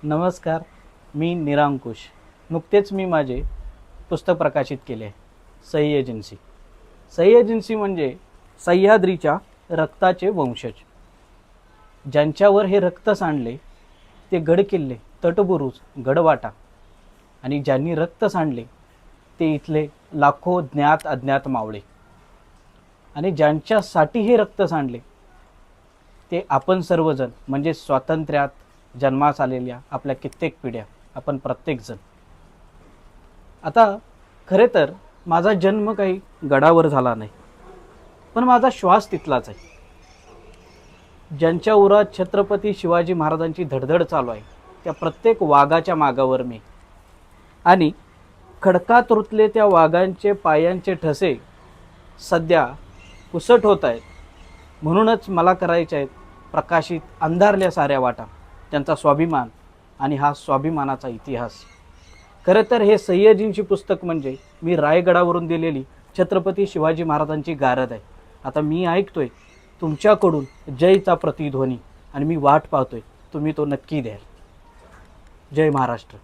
नमस्कार. मी निरांकुश. नुकतेच मी माझे पुस्तक प्रकाशित केले आहे. सही एजन्सी. सही एजन्सी म्हणजे सह्याद्रीच्या रक्ताचे वंशज. ज्यांच्यावर हे रक्त सांडले ते गडकिल्ले, तटबुरुज, गडवाटा आणि ज्यांनी रक्त सांडले ते इथले लाखो ज्ञात अज्ञात मावळे. आणि ज्यांच्यासाठी हे रक्त सांडले ते आपण सर्वजण, म्हणजे स्वातंत्र्यात जन्मास आलेल्या आपल्या कित्येक पिढ्या, आपण प्रत्येकजण. आता खरे तर माझा जन्म काही गडावर झाला नाही, पण माझा श्वास तिथलाच आहे. ज्यांच्या उरात छत्रपती शिवाजी महाराजांची धडधड चालू आहे त्या प्रत्येक वाघाच्या मागावर मी. आणि खडकात रुतले त्या वाघांचे पायांचे ठसे सध्या पुसट होत आहेत. म्हणूनच मला करायचे आहेत प्रकाशित अंधारल्या साऱ्या वाटा, त्यांचा स्वाभिमान आणि हा स्वाभिमानाचा इतिहास. खरं तर हे सह्याद्रीचे पुस्तक म्हणजे मी रायगडावरून दिलेली छत्रपती शिवाजी महाराजांची गारद आहे. आता मी ऐकतोय तुमच्याकडून जयचा प्रतिध्वनी आणि मी वाट पाहतोय तुम्ही तो नक्की द्याल. जय महाराष्ट्र.